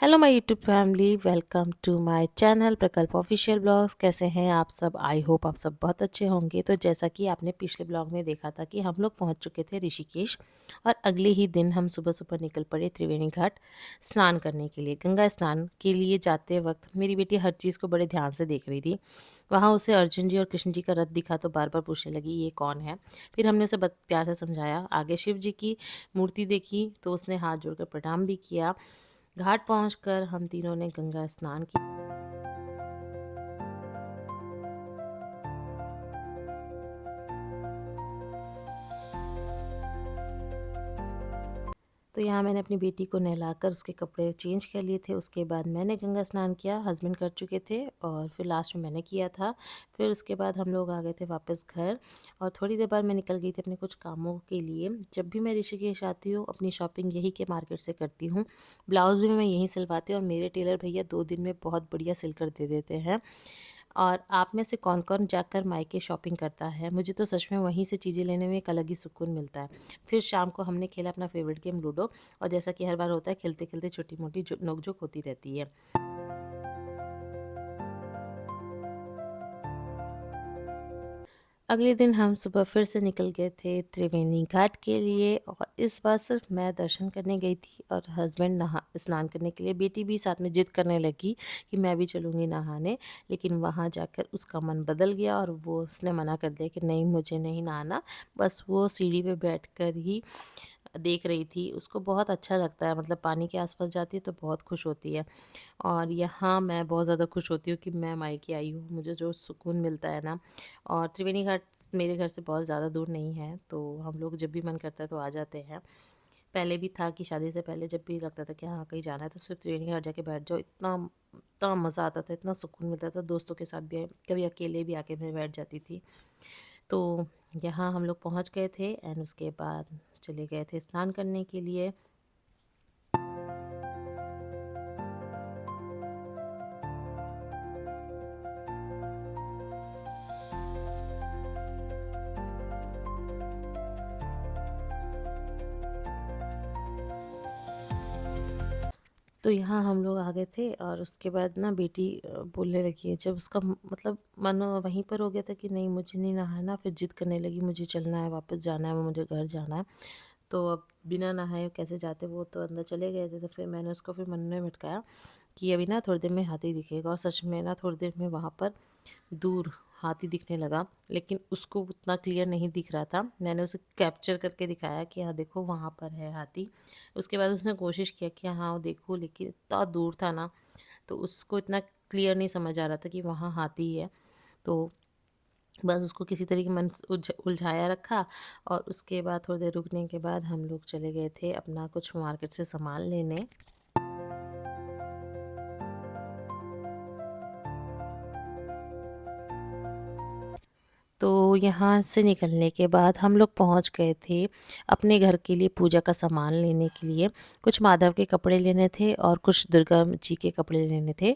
Hello my YouTube family, welcome to my channel Prakalp official blogs. कैसे हैं आप सब? आई होप आप सब बहुत अच्छे होंगे। तो जैसा कि आपने पिछले ब्लॉग में देखा था कि हम लोग पहुंच चुके थे ऋषिकेश, और अगले ही दिन हम सुबह सुबह निकल पड़े त्रिवेणी घाट स्नान करने के लिए। गंगा स्नान के लिए जाते वक्त मेरी बेटी हर चीज़ को बड़े ध्यान से देख रही थी। वहाँ उसे अर्जुन जी और कृष्ण जी का रथ दिखा तो बार बार पूछने लगी ये कौन है। फिर हमने उसे प्यार से समझाया। आगे शिव जी की मूर्ति देखी तो उसने हाथ जोड़कर प्रणाम भी किया। घाट पहुंचकर हम तीनों ने गंगा स्नान किया। तो यहाँ मैंने अपनी बेटी को नहलाकर उसके कपड़े चेंज कर लिए थे। उसके बाद मैंने गंगा स्नान किया, हस्बैंड कर चुके थे और फिर लास्ट में मैंने किया था। फिर उसके बाद हम लोग आ गए थे वापस घर, और थोड़ी देर बाद मैं निकल गई थी अपने कुछ कामों के लिए। जब भी मैं ऋषिकेश आती हूँ अपनी शॉपिंग यहीं के मार्केट से करती हूँ। ब्लाउज़ भी मैं यहीं सिलवाती हूँ, और मेरे टेलर भैया 2 दिन में बहुत बढ़िया सिल कर दे देते हैं। और आप में से कौन-कौन जाकर मायके शॉपिंग करता है? मुझे तो सच में वहीं से चीज़ें लेने में एक अलग ही सुकून मिलता है। फिर शाम को हमने खेला अपना फ़ेवरेट गेम लूडो, और जैसा कि हर बार होता है खेलते-खेलते छोटी-मोटी जो नोक-झोंक होती रहती है। अगले दिन हम सुबह फिर से निकल गए थे त्रिवेणी घाट के लिए, और इस बार सिर्फ मैं दर्शन करने गई थी और हस्बैंड नहा स्नान करने के लिए। बेटी भी साथ में जिद करने लगी कि मैं भी चलूँगी नहाने, लेकिन वहाँ जाकर उसका मन बदल गया और वो उसने मना कर दिया कि नहीं, मुझे नहीं नहाना। बस वो सीढ़ी पे बैठकर ही देख रही थी। उसको बहुत अच्छा लगता है, मतलब पानी के आस-पास जाती है तो बहुत खुश होती है। और यहाँ मैं बहुत ज़्यादा खुश होती हूँ कि मैं मायके आई हूँ, मुझे जो सुकून मिलता है ना। और त्रिवेणी घाट मेरे घर से बहुत ज़्यादा दूर नहीं है, तो हम लोग जब भी मन करता है तो आ जाते हैं। पहले भी था कि शादी से पहले जब भी लगता था कि हाँ, कहीं जाना है तो सिर्फ त्रिवेणी घाट जाके बैठ जाओ। इतना इतना मज़ा आता था, इतना सुकून मिलता था। दोस्तों के साथ भी, कभी अकेले भी आके मैं बैठ जाती थी। तो यहाँ हम लोग पहुँच गए थे, एंड उसके बाद चले गए थे स्नान करने के लिए। तो यहाँ हम लोग आ गए थे, और उसके बाद ना बेटी बोलने लगी है, जब उसका मतलब मन वहीं पर हो गया था कि नहीं मुझे नहीं नहाना, फिर जिद करने लगी मुझे चलना है, वापस जाना है, मुझे घर जाना है। तो अब बिना नहाए कैसे जाते, वो तो अंदर चले गए थे। तो फिर मैंने उसको फिर मन में भटकाया कि अभी ना थोड़ी देर में हाथी दिखेगा, और सच में ना थोड़ी देर में वहाँ पर दूर हाथी दिखने लगा, लेकिन उसको उतना क्लियर नहीं दिख रहा था। मैंने उसे कैप्चर करके दिखाया कि हाँ देखो वहाँ पर है हाथी। उसके बाद उसने कोशिश किया कि हाँ वो देखो, लेकिन इतना दूर था ना, तो उसको इतना क्लियर नहीं समझ आ रहा था कि वहाँ हाथी है। तो बस उसको किसी तरीके मन उलझाया रखा, और उसके बाद थोड़ी देर रुकने के बाद हम लोग चले गए थे अपना कुछ मार्केट से सामान लेने। तो यहाँ से निकलने के बाद हम लोग पहुँच गए थे अपने घर के लिए पूजा का सामान लेने के लिए। कुछ माधव के कपड़े लेने थे और कुछ दुर्गा जी के कपड़े लेने थे,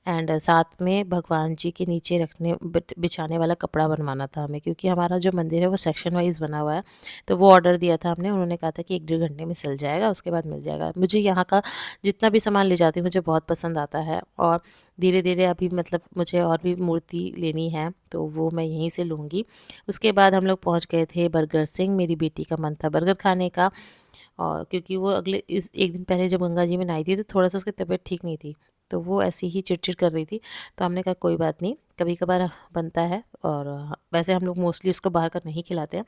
एंड साथ में भगवान जी के नीचे रखने बिछाने वाला कपड़ा बनवाना था हमें, क्योंकि हमारा जो मंदिर है वो सेक्शन वाइज बना हुआ है। तो वो ऑर्डर दिया था हमने, उन्होंने कहा था कि 1 डेढ़ घंटे में सिल जाएगा, उसके बाद मिल जाएगा। मुझे यहाँ का जितना भी सामान ले जाती हूँ मुझे बहुत पसंद आता है, और धीरे-धीरे अभी मतलब मुझे और भी मूर्ति लेनी है, तो वो मैं यहीं से लूँगी। उसके बाद हम लोग पहुँच गए थे बर्गर सिंह। मेरी बेटी का मन था बर्गर खाने का, और क्योंकि वो अगले इस 1 दिन पहले जब गंगा जी में नहाई थी तो थोड़ा-सा उसकी तबीयत ठीक नहीं थी। तो वो ऐसे ही चिड़चिड़ कर रही थी। तो हमने कहा कोई बात नहीं, कभी-कभार बनता है, और वैसे हम लोग मोस्टली उसको बाहर का नहीं खिलाते हैं।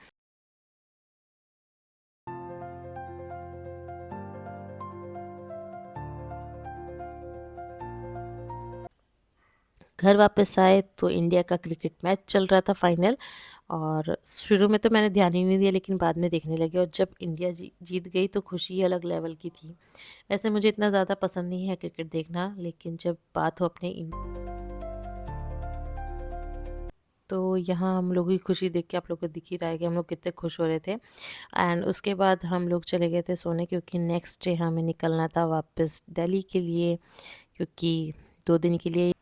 घर वापस आए तो इंडिया का क्रिकेट मैच चल रहा था फाइनल, और शुरू में तो मैंने ध्यान ही नहीं दिया, लेकिन बाद में देखने लगे, और जब इंडिया जीत गई तो खुशी अलग लेवल की थी। वैसे मुझे इतना ज़्यादा पसंद नहीं है क्रिकेट देखना, लेकिन जब बात हो अपने तो यहाँ हम लोगों की खुशी देख के आप लोग को दिख ही रहा है कि हम लोग कितने खुश हो रहे थे। एंड उसके बाद हम लोग चले गए थे सोने, क्योंकि नेक्स्ट डे हमें निकलना था वापस दिल्ली के लिए, क्योंकि 2 दिन के लिए